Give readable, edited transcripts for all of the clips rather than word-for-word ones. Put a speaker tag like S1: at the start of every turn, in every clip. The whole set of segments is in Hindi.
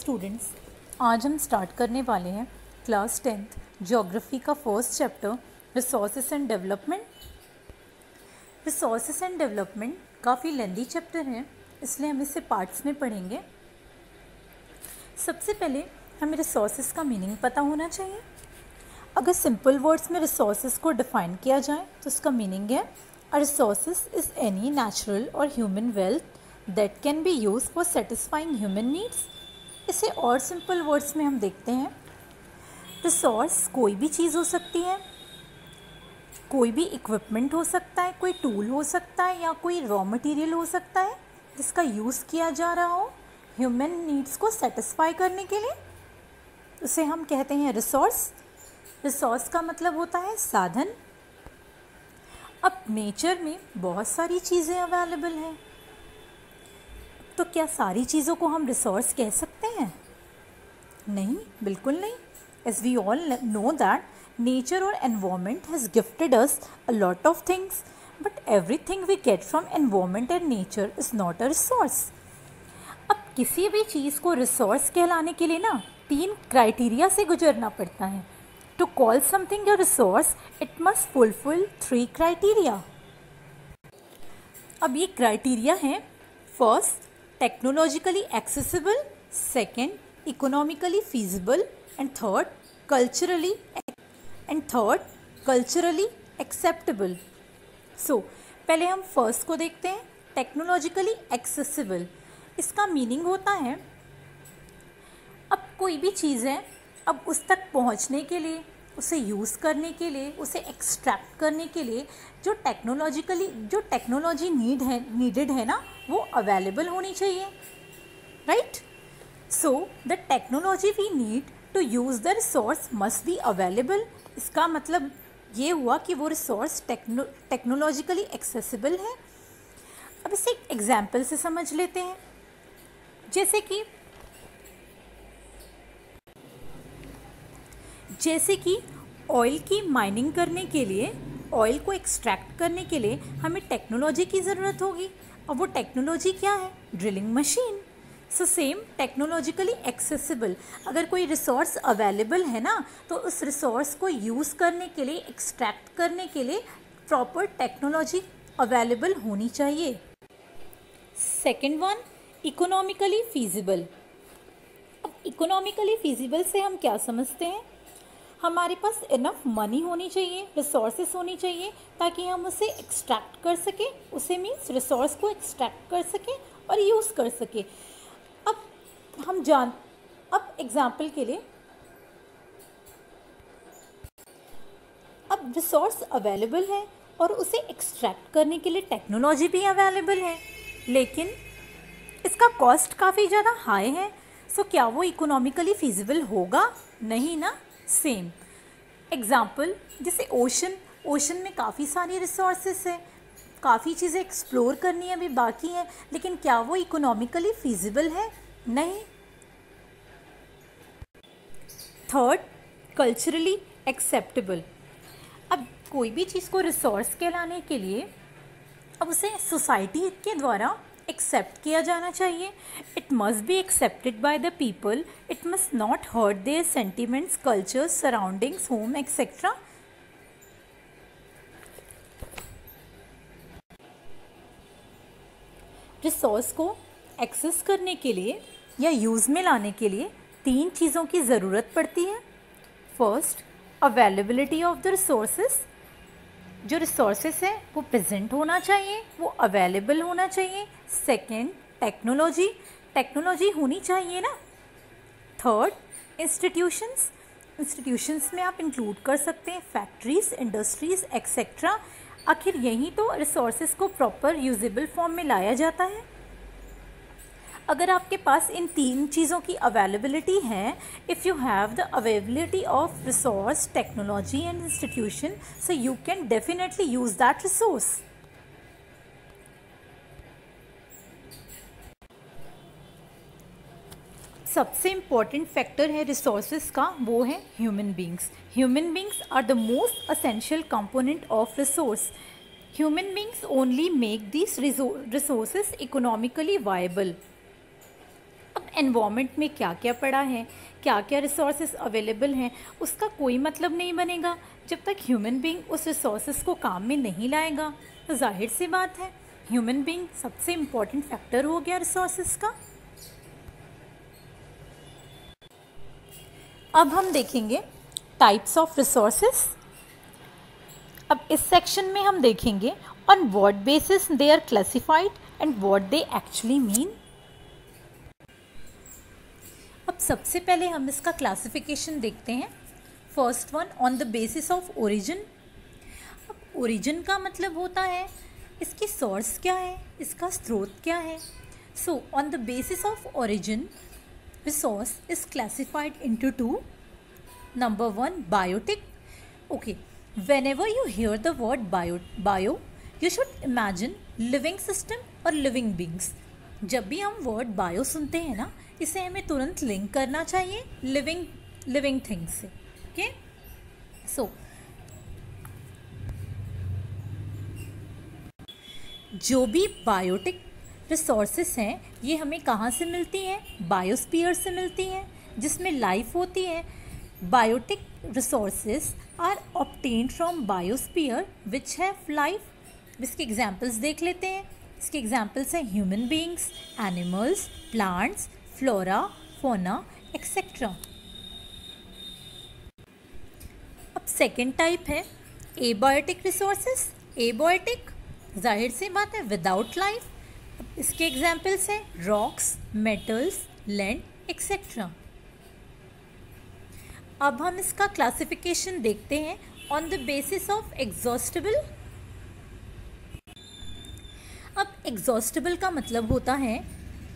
S1: स्टूडेंट्स, आज हम स्टार्ट करने वाले हैं क्लास 10th ज्योग्राफी का first chapter resources and development. Resources and development काफ़ी लेंदी चैप्टर है, इसलिए हम इसे पार्ट्स में पढ़ेंगे। सबसे पहले हमें रिसोर्सेस का मीनिंग पता होना चाहिए। अगर सिंपल वर्ड्स में रिसोर्सेस को डिफ़ाइन किया जाए तो इसका मीनिंग है अ रिसोर्सेस इज़ एनी नेचुरल और human wealth that can B use for satisfying human needs. इसे और सिंपल वर्ड्स में हम देखते हैं, रिसोर्स कोई भी चीज़ हो सकती है, कोई भी इक्विपमेंट हो सकता है, कोई टूल हो सकता है या कोई रॉ मटेरियल हो सकता है जिसका यूज़ किया जा रहा हो ह्यूमन नीड्स को सेटिस्फाई करने के लिए, उसे हम कहते हैं रिसोर्स। रिसोर्स का मतलब होता है साधन। अब नेचर में बहुत सारी चीज़ें अवेलेबल हैं, तो क्या सारी चीज़ों को हम रिसोर्स कह सकते हैं? नहीं, बिल्कुल नहीं। As we all know that nature और environment has gifted us a lot of things, but everything we get from environment and nature is not a resource. अब किसी भी चीज़ को रिसोर्स कहलाने के लिए ना 3 क्राइटेरिया से गुजरना पड़ता है। To call something a resource it must fulfil 3 criteria. अब ये क्राइटेरिया हैं, first technologically accessible, second economically feasible and third culturally acceptable. So पहले हम फर्स्ट को देखते हैं, टेक्नोलॉजिकली एक्सेसिबल। इसका मीनिंग होता है अब कोई भी चीज़ है, अब उस तक पहुंचने के लिए, उसे यूज़ करने के लिए, उसे एक्सट्रैक्ट करने के लिए जो टेक्नोलॉजी नीडेड है ना, वो अवेलेबल होनी चाहिए, right? So the technology we need to use the resource must be available. इसका मतलब ये हुआ कि वो रिसोर्स टेक्नोलॉजिकली एक्सेसिबल है। अब इसे एक एग्जाम्पल से समझ लेते हैं, जैसे कि ऑयल की माइनिंग करने के लिए, ऑयल को एक्सट्रैक्ट करने के लिए हमें टेक्नोलॉजी की ज़रूरत होगी। और वो टेक्नोलॉजी क्या है? Drilling machine. So same technologically accessible, अगर कोई रिसोर्स अवेलेबल है ना, तो उस रिसोर्स को यूज़ करने के लिए, एक्सट्रैक्ट करने के लिए प्रॉपर टेक्नोलॉजी अवेलेबल होनी चाहिए। Second one, economically feasible. अब इकोनॉमिकली फीजिबल से हम क्या समझते हैं? हमारे पास इनफ मनी होनी चाहिए, रिसोर्सेस होनी चाहिए ताकि हम उसे एक्सट्रैक्ट कर सकें, उसे मीन्स रिसोर्स को एक्सट्रैक्ट कर सकें और यूज़ कर सकें। अब एग्जाम्पल के लिए, अब रिसोर्स अवेलेबल है और उसे एक्सट्रैक्ट करने के लिए टेक्नोलॉजी भी अवेलेबल है, लेकिन इसका कॉस्ट काफ़ी ज़्यादा हाई है। सो क्या वो इकोनॉमिकली फीजिबल होगा? नहीं ना। सेम एग्जाम्पल, जैसे ओशन में काफ़ी सारी रिसोर्सेस है, काफ़ी चीज़ें एक्सप्लोर करनी है, अभी बाकी है, लेकिन क्या वो इकोनॉमिकली फीजिबल है? नहीं। Third, culturally acceptable. अब कोई भी चीज़ को रिसोर्स कहलाने के लिए अब उसे सोसाइटी के द्वारा एक्सेप्ट किया जाना चाहिए। It must be accepted by the people, it must not hurt their sentiments, culture, surroundings, home etcetera. Resource को एक्सेस करने के लिए या यूज़ में लाने के लिए 3 चीज़ों की ज़रूरत पड़ती है। First, availability of the resources. जो रिसोर्सेस है वो प्रेजेंट होना चाहिए, वो अवेलेबल होना चाहिए। सेकेंड, टेक्नोलॉजी होनी चाहिए ना। थर्ड, इंस्टीट्यूशंस में आप इंक्लूड कर सकते हैं फैक्ट्रीज, इंडस्ट्रीज एक्सेट्रा। आखिर यही तो रिसोर्सेस को प्रॉपर यूजेबल फॉर्म में लाया जाता है। अगर आपके पास इन 3 चीज़ों की अवेलेबिलिटी है, if you have the availability of resource, technology and institution, so you can definitely use that resource. सबसे इम्पॉर्टेंट फैक्टर है रिसोर्सेज का, वो है human beings. Human beings are the most essential component of resource. Human beings only make this resources economically viable. अब एनवायरनमेंट में क्या क्या पड़ा है, क्या क्या रिसोर्सेज अवेलेबल हैं, उसका कोई मतलब नहीं बनेगा जब तक ह्यूमन बीइंग उस रिसोर्सेज को काम में नहीं लाएगा। तो जाहिर सी बात है ह्यूमन बीइंग सबसे इम्पॉर्टेंट फैक्टर हो गया रिसोर्सेज का। अब हम देखेंगे टाइप्स ऑफ रिसोर्सेज। अब इस सेक्शन में हम देखेंगे on what basis they are classified and what they actually mean. अब सबसे पहले हम इसका क्लासिफिकेशन देखते हैं। First one, on the basis of origin. अब ओरिजिन का मतलब होता है इसकी सोर्स क्या है, इसका स्रोत क्या है। So on the basis of origin resource is classified into two. Number one, biotic. Okay, whenever you hear the word bio you should imagine living system or living beings. जब भी हम वर्ड बायो सुनते हैं ना, इसे हमें तुरंत लिंक करना चाहिए लिविंग थिंग्स से। ओके, सो जो भी बायोटिक रिसोर्सेस हैं ये हमें कहाँ से मिलती हैं? बायोस्फीयर से मिलती हैं, जिसमें लाइफ होती है। Biotic resources are obtained from biosphere which have life. इसके एग्जांपल्स देख लेते हैं। इसके एग्जांपल्स हैं human beings, animals, plants, flora, fauna, etcetera. अब सेकेंड टाइप है एबायोटिक रिसोर्सेस। एबायोटिक जाहिर सी बात है विदाउट लाइफ। इसके एग्जाम्पल्स हैं रॉक्स, मेटल्स, लैंड, एक्सेट्रा। अब हम इसका क्लासिफिकेशन देखते हैं on the basis of exhaustible. अब एग्जॉस्टेबल का मतलब होता है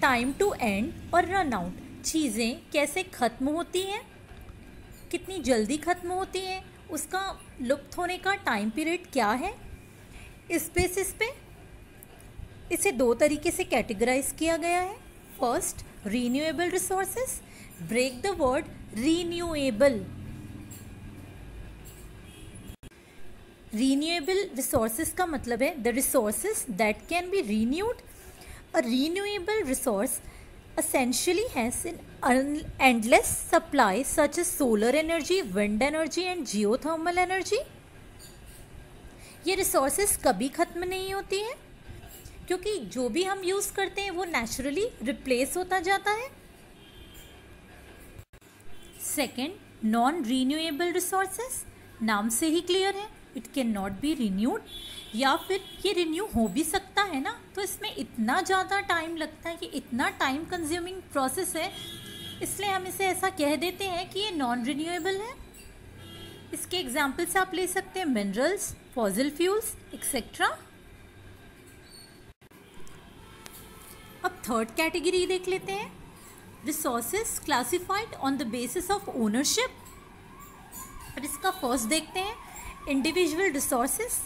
S1: टाइम टू एंड और रन आउट। चीज़ें कैसे ख़त्म होती हैं, कितनी जल्दी ख़त्म होती हैं, उसका लुप्त होने का टाइम पीरियड क्या है। इस बेसिस पे इसे दो तरीके से कैटेगराइज किया गया है। First, renewable resources. Break the word renewable. Renewable resources का मतलब है the resources that can be renewed. A renewable resource essentially has an endless supply such as solar energy, wind energy and geothermal energy. ये रिसोर्सेस कभी ख़त्म नहीं होती हैं क्योंकि जो भी हम यूज़ करते हैं वो नेचुरली रिप्लेस होता जाता है। Second, non renewable resources. नाम से ही क्लियर है it can not B renewed, या फिर ये रिन्यू हो भी सकता है ना तो इसमें इतना ज़्यादा टाइम लगता है कि इतना टाइम कंज्यूमिंग प्रोसेस है, इसलिए हम इसे ऐसा कह देते हैं कि ये नॉन रिन्यूएबल है। इसके एग्जाम्पल्स आप ले सकते हैं मिनरल्स, फॉसिल फ्यूल्स, एक्सेट्रा। अब थर्ड कैटेगरी देख लेते हैं, resources classified on the basis of ownership. और इसका फर्स्ट देखते हैं इंडिविजुअल रिसोर्सेस।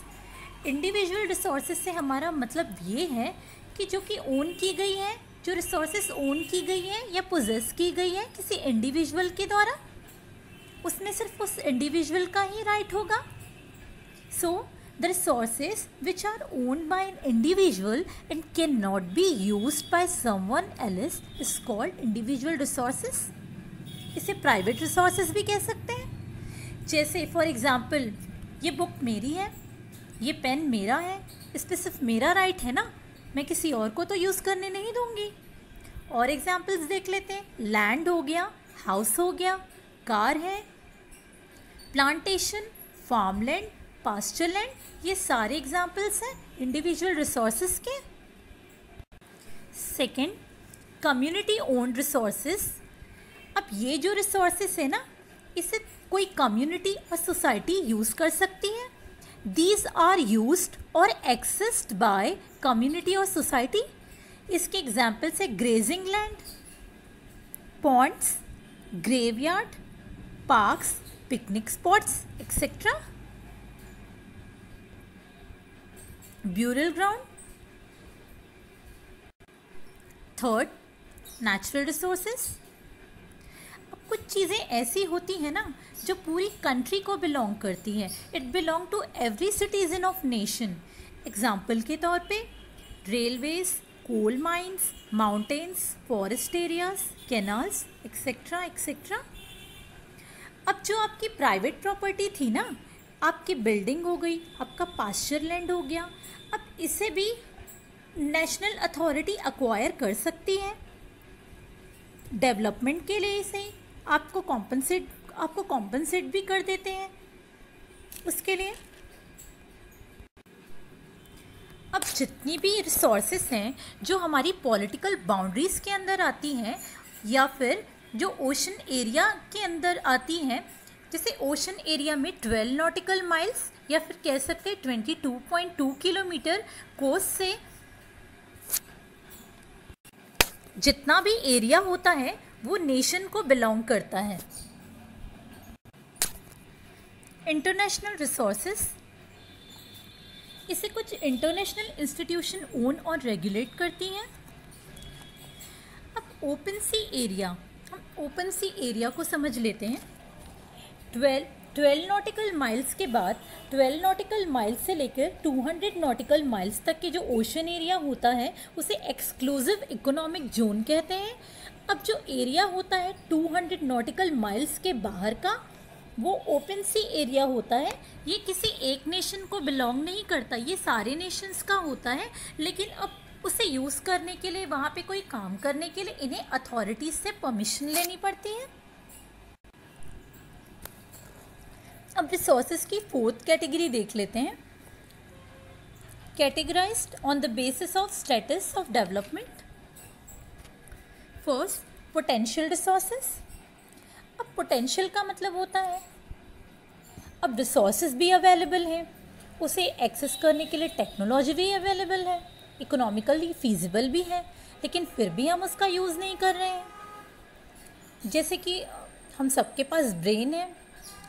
S1: इंडिविजुअल रिसोर्सेज से हमारा मतलब ये है कि जो कि ओन की गई है, जो रिसोर्सेज ओन की गई है या पोजेस की गई है किसी इंडिविजुअल के द्वारा, उसमें सिर्फ उस इंडिविजुअल का ही राइट होगा। So the resources which are owned by an individual and can not be used by someone else is called individual resources. इसे प्राइवेट रिसोर्सेज भी कह सकते हैं। जैसे फॉर एग्जाम्पल ये बुक मेरी है, ये पेन मेरा है, इस पर सिर्फ मेरा राइट है ना, मैं किसी और को तो यूज़ करने नहीं दूंगी। और एग्जाम्पल्स देख लेते हैं, लैंड हो गया, हाउस हो गया, कार है, प्लांटेशन, फार्मलैंड, पास्चर लैंड, ये सारे एग्जाम्पल्स हैं इंडिविजुअल रिसोर्सेज के। Second, community owned resources. अब ये जो रिसोर्सेज है ना, इसे कोई कम्युनिटी और सोसाइटी यूज़ कर सकती है। These are used or accessed by community or society. इसके एग्जाम्पल्स है grazing land, ponds, graveyard, parks, picnic spots, etcetera. Burial ground. Third, natural resources. अब कुछ चीज़ें ऐसी होती हैं ना जो पूरी कंट्री को बिलोंग करती है, it belong to every citizen of nation. Example के तौर पे railways, coal mines, mountains, forest areas, canals, etcetera etcetera. अब जो आपकी प्राइवेट प्रॉपर्टी थी ना, आपकी बिल्डिंग हो गई, आपका पास्चर लैंड हो गया, अब इसे भी नेशनल अथॉरिटी अक्वायर कर सकती है डेवलपमेंट के लिए। इसे आपको कॉम्पनसेट भी कर देते हैं उसके लिए। अब जितनी भी रिसोर्सेस हैं जो हमारी पॉलिटिकल बाउंड्रीज़ के अंदर आती हैं या फिर जो ओशन एरिया के अंदर आती हैं, जैसे ओशन एरिया में 12 नॉटिकल माइल्स या फिर कह सकते हैं 22.2 किलोमीटर कोस्ट से जितना भी एरिया होता है वो नेशन को बिलोंग करता है। इंटरनेशनल रिसोर्सेस, इसे कुछ इंटरनेशनल इंस्टीट्यूशन ओन और रेगुलेट करती हैं। अब ओपन सी एरिया, हम ओपन सी एरिया को समझ लेते हैं। 12 नॉटिकल माइल्स के बाद 12 नॉटिकल माइल्स से लेकर 200 नॉटिकल माइल्स तक के जो ओशन एरिया होता है उसे एक्सक्लूसिव इकोनॉमिक जोन कहते हैं। अब जो एरिया होता है 200 नॉटिकल माइल्स के बाहर का, वो ओपन सी एरिया होता है। ये किसी एक नेशन को बिलोंग नहीं करता, ये सारे नेशंस का होता है, लेकिन अब उसे यूज़ करने के लिए, वहाँ पे कोई काम करने के लिए इन्हें अथॉरिटीज़ से परमिशन लेनी पड़ती है। अब रिसोर्सेज की 4th कैटेगरी देख लेते हैं, categorised on the basis of status of development. First, potential resources. अब पोटेंशियल का मतलब होता है अब रिसोर्सेज भी अवेलेबल हैं, उसे एक्सेस करने के लिए टेक्नोलॉजी भी अवेलेबल है, इकोनॉमिकली फीजिबल भी है, लेकिन फिर भी हम उसका यूज़ नहीं कर रहे हैं। जैसे कि हम सबके पास ब्रेन है,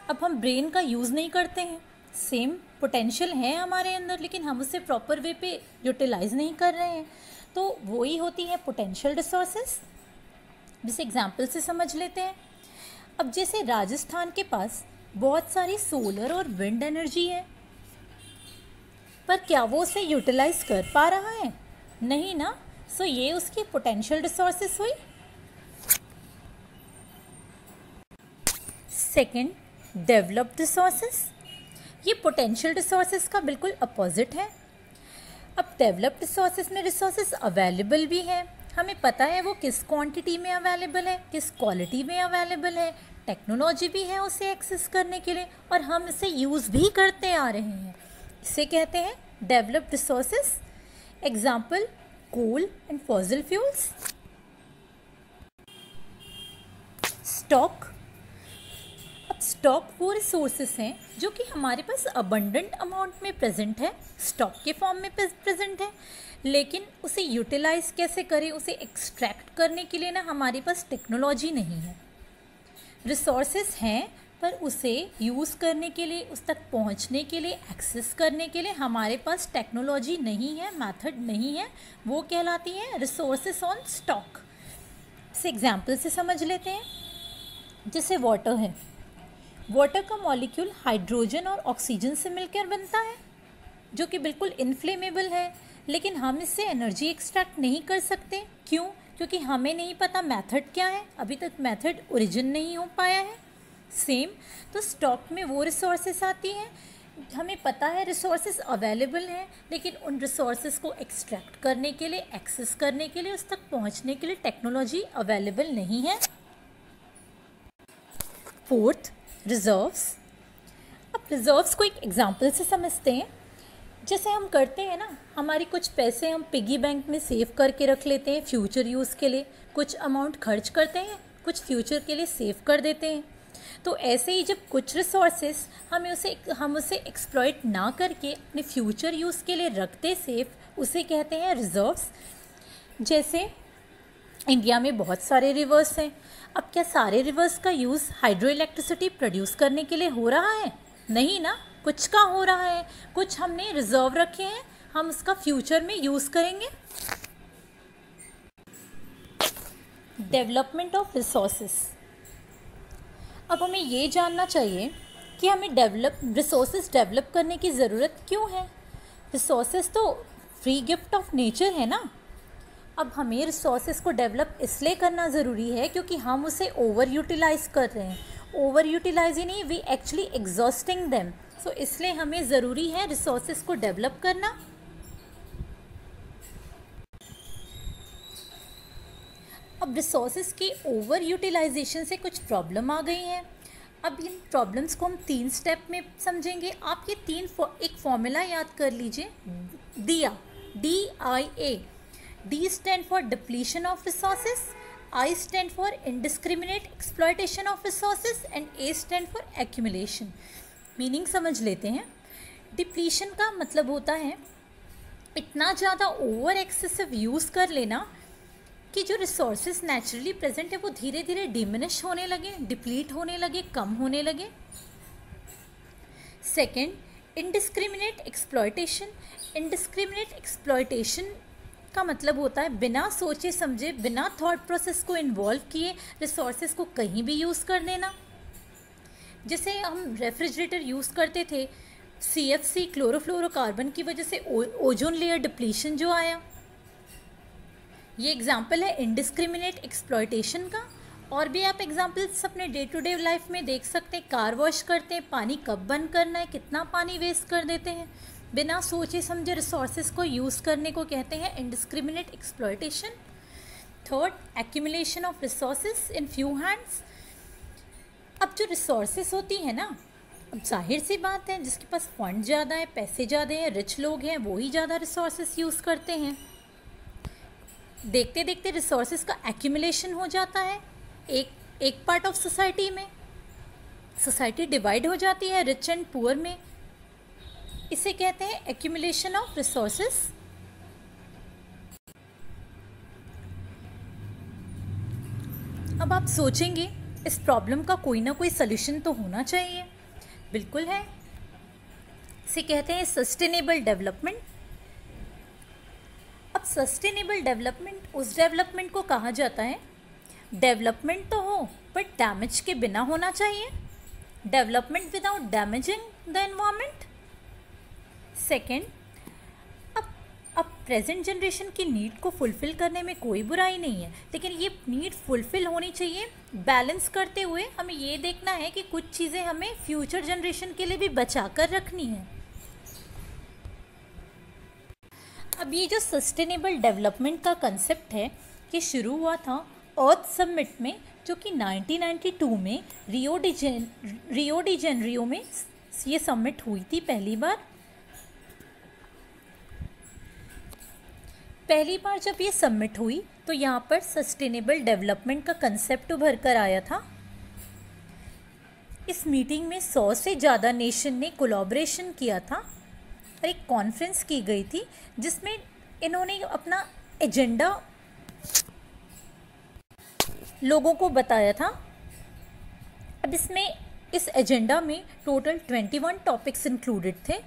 S1: अब हम ब्रेन का यूज़ नहीं करते हैं। सेम पोटेंशियल है हमारे अंदर, लेकिन हम उसे प्रॉपर वे पे यूटिलाइज नहीं कर रहे हैं, तो वही होती है पोटेंशियल रिसोर्सेज। जिसे एग्जांपल से समझ लेते हैं। अब जैसे राजस्थान के पास बहुत सारी सोलर और विंड एनर्जी है, पर क्या वो उसे यूटिलाइज कर पा रहा है? नहीं ना। सो ये उसकी पोटेंशियल रिसोर्सेज हुई। Second, developed resources. ये पोटेंशियल रिसोर्सेज का बिल्कुल अपोजिट है। अब डेवलप्ड रिसोर्सेज में रिसोर्सेज अवेलेबल भी है, हमें पता है वो किस क्वांटिटी में अवेलेबल है, किस क्वालिटी में अवेलेबल है, टेक्नोलॉजी भी है उसे एक्सेस करने के लिए, और हम इसे यूज़ भी करते आ रहे हैं। इसे कहते हैं developed resources. Example, coal and fossil fuels. Stock. अब स्टॉक वो रिसोर्सेज हैं जो कि हमारे पास अबंडेंट अमाउंट में प्रेजेंट है, स्टॉक के फॉर्म में प्रेजेंट है, लेकिन उसे यूटिलाइज कैसे करें, उसे एक्सट्रैक्ट करने के लिए ना हमारे पास टेक्नोलॉजी नहीं है। रिसोर्सेज हैं पर उसे यूज़ करने के लिए, उस तक पहुंचने के लिए, एक्सेस करने के लिए हमारे पास टेक्नोलॉजी नहीं है, मेथड नहीं है, वो कहलाती है रिसोर्सेज ऑन स्टॉक। इसे एग्जाम्पल से समझ लेते हैं। जैसे वाटर है, वाटर का मॉलिक्यूल हाइड्रोजन और ऑक्सीजन से मिलकर बनता है, जो कि बिल्कुल इनफ्लेमेबल है, लेकिन हम इससे एनर्जी एक्सट्रैक्ट नहीं कर सकते। क्यों? क्योंकि हमें नहीं पता मेथड क्या है, अभी तक मेथड ओरिजिन नहीं हो पाया है। सेम, तो स्टॉक में वो रिसोर्सेस आती हैं, हमें पता है रिसोर्सेस अवेलेबल हैं, लेकिन उन रिसोर्सेस को एक्सट्रैक्ट करने के लिए, एक्सेस करने के लिए, उस तक पहुंचने के लिए टेक्नोलॉजी अवेलेबल नहीं है। Fourth, reserves. अब रिजर्व्स को एक एग्जांपल से समझते हैं। जैसे हम करते हैं ना, हमारी कुछ पैसे हम पिगी बैंक में सेव करके रख लेते हैं फ्यूचर यूज़ के लिए, कुछ अमाउंट खर्च करते हैं, कुछ फ्यूचर के लिए सेव कर देते हैं। तो ऐसे ही जब कुछ रिसोर्सेस हम उसे एक्सप्लॉइट ना करके अपने फ्यूचर यूज़ के लिए रखते सेव, उसे कहते हैं रिजर्व्स। जैसे इंडिया में बहुत सारे रिवर्स हैं। अब क्या सारे रिवर्स का यूज़ हाइड्रो इलेक्ट्रिसिटी प्रोड्यूस करने के लिए हो रहा है? नहीं ना, कुछ का हो रहा है, कुछ हमने रिजर्व रखे हैं, हम उसका फ्यूचर में यूज़ करेंगे। Development of resources. अब हमें ये जानना चाहिए कि हमें रिसोर्सेस डेवलप करने की ज़रूरत क्यों है। रिसोर्सेस तो फ्री गिफ्ट ऑफ नेचर है ना, अब हमें रिसोर्सेज को डेवलप इसलिए करना ज़रूरी है क्योंकि हम उसे ओवर यूटिलाइज कर रहे हैं। ओवर यूटिलाइज ही नहीं, वी एक्चुअली एग्जॉस्टिंग देम। सो इसलिए हमें ज़रूरी है रिसोर्सेज को डेवलप करना। अब रिसोर्सेज की ओवर यूटिलाइजेशन से कुछ प्रॉब्लम आ गई हैं। अब इन प्रॉब्लम्स को हम 3 स्टेप में समझेंगे। आप ये एक फॉर्मूला याद कर लीजिए, दिया, DIA। D stand for depletion of resources, I stand for indiscriminate exploitation of resources and A stand for accumulation। Meaning समझ लेते हैं। डिप्लीशन का मतलब होता है इतना ज़्यादा ओवर एक्सेसिव यूज़ कर लेना कि जो रिसोर्सेज नेचुरली प्रेजेंट है वो धीरे धीरे डिमिनिश होने लगे, डिप्लीट होने लगे, कम होने लगे। Second, indiscriminate exploitation. Indiscriminate exploitation का मतलब होता है बिना सोचे समझे, बिना थॉट प्रोसेस को इन्वॉल्व किए रिसोर्सेज को कहीं भी यूज़ कर देना। जैसे हम रेफ्रिजरेटर यूज़ करते थे, CFC क्लोरोफ्लोरोकार्बन की वजह से ओजोन लेयर डिप्लीशन जो आया, ये एग्जाम्पल है इंडिस्क्रिमिनेट एक्सप्लॉयटेशन का। और भी आप एग्जाम्पल्स अपने डे टू डे लाइफ में देख सकते हैं। कार वॉश करते हैं, पानी कब बंद करना है, कितना पानी वेस्ट कर देते हैं, बिना सोचे समझे रिसोर्सेज को यूज़ करने को कहते हैं indiscriminate exploitation. Third, accumulation of resources in few hands. अब जो रिसोर्सेज होती है ना, अब जाहिर सी बात है जिसके पास फंड ज़्यादा है, पैसे ज़्यादा हैं, रिच लोग हैं, वो ही ज़्यादा रिसोर्सेज यूज़ करते हैं। देखते देखते रिसोर्सेज का एक्यूमुलेशन हो जाता है एक पार्ट ऑफ सोसाइटी में। सोसाइटी डिवाइड हो जाती है रिच एंड पुअर में। इसे कहते हैं एक्यूमुलेशन ऑफ रिसोर्सेज। अब आप सोचेंगे इस प्रॉब्लम का कोई ना कोई सलूशन तो होना चाहिए। बिल्कुल है, इसे कहते हैं सस्टेनेबल डेवलपमेंट। अब सस्टेनेबल डेवलपमेंट उस डेवलपमेंट को कहा जाता है, डेवलपमेंट तो हो बट डैमेज के बिना होना चाहिए, development without damaging the environment. Second, अब प्रेजेंट जनरेशन की नीड को फुलफ़िल करने में कोई बुराई नहीं है, लेकिन ये नीड फुलफ़िल होनी चाहिए बैलेंस करते हुए। हमें ये देखना है कि कुछ चीज़ें हमें फ्यूचर जनरेशन के लिए भी बचा कर रखनी है। अब ये जो सस्टेनेबल डेवलपमेंट का कंसेप्ट है, ये शुरू हुआ था अर्थ समिट में, जो कि 1992 में रियो डी जेनेरियो में ये समिट हुई थी पहली बार जब ये समिट हुई तो यहाँ पर सस्टेनेबल डेवलपमेंट का कंसेप्ट उभर कर आया था। इस मीटिंग में 100 से ज़्यादा नेशन ने कोलैबोरेशन किया था और एक कॉन्फ्रेंस की गई थी जिसमें इन्होंने अपना एजेंडा लोगों को बताया था। अब इस एजेंडा में टोटल 21 टॉपिक्स इंक्लूडेड थे,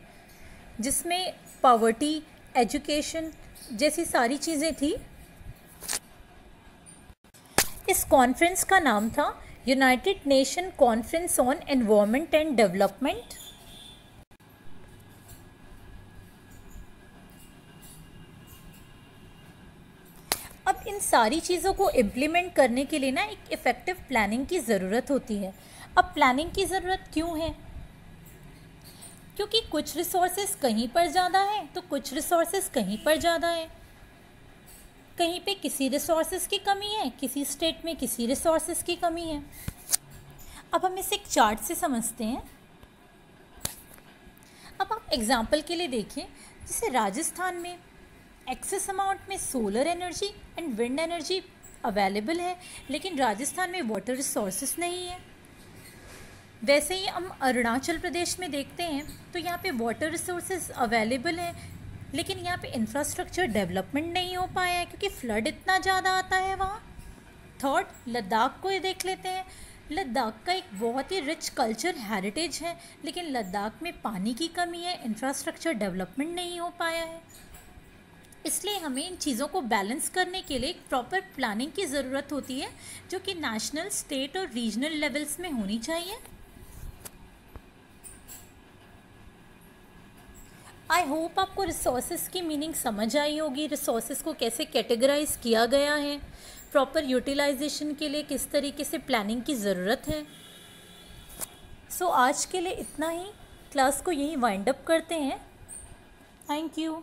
S1: जिसमें पॉवर्टी, एजुकेशन जैसी सारी चीज़ें थी। इस कॉन्फ्रेंस का नाम था United nation conference on environment and development. अब इन सारी चीज़ों को इम्प्लीमेंट करने के लिए ना एक इफ़ेक्टिव प्लानिंग की ज़रूरत होती है। अब प्लानिंग की ज़रूरत क्यों है? क्योंकि कुछ रिसोर्सेज कहीं पर ज़्यादा है तो कुछ रिसोर्सेज कहीं पर ज़्यादा है। कहीं पे किसी रिसोर्सेज की कमी है, किसी स्टेट में किसी रिसोर्सेज की कमी है। अब हम इसे एक चार्ट से समझते हैं। अब आप एग्जाम्पल के लिए देखिए, जैसे राजस्थान में एक्सेस अमाउंट में solar energy and wind energy available है, लेकिन राजस्थान में वाटर रिसोर्सेज नहीं है। वैसे ही हम अरुणाचल प्रदेश में देखते हैं तो यहाँ पे वाटर रिसोर्सेज अवेलेबल है, लेकिन यहाँ पे इंफ्रास्ट्रक्चर डेवलपमेंट नहीं हो पाया है क्योंकि फ्लड इतना ज़्यादा आता है वहाँ। थर्ड, लद्दाख को देख लेते हैं। लद्दाख का एक बहुत ही रिच कल्चर हेरिटेज है, लेकिन लद्दाख में पानी की कमी है, इंफ्रास्ट्रक्चर डेवलपमेंट नहीं हो पाया है। इसलिए हमें इन चीज़ों को बैलेंस करने के लिए एक प्रॉपर प्लानिंग की ज़रूरत होती है, जो कि नेशनल, स्टेट और रीजनल लेवल्स में होनी चाहिए। आई होप आपको रिसोर्सेज की मीनिंग समझ आई होगी, रिसोर्सेज को कैसे कैटेगराइज किया गया है, प्रॉपर यूटिलाइजेशन के लिए किस तरीके से प्लानिंग की ज़रूरत है। सो आज के लिए इतना ही, क्लास को यहीं वाइंड अप करते हैं। Thank you.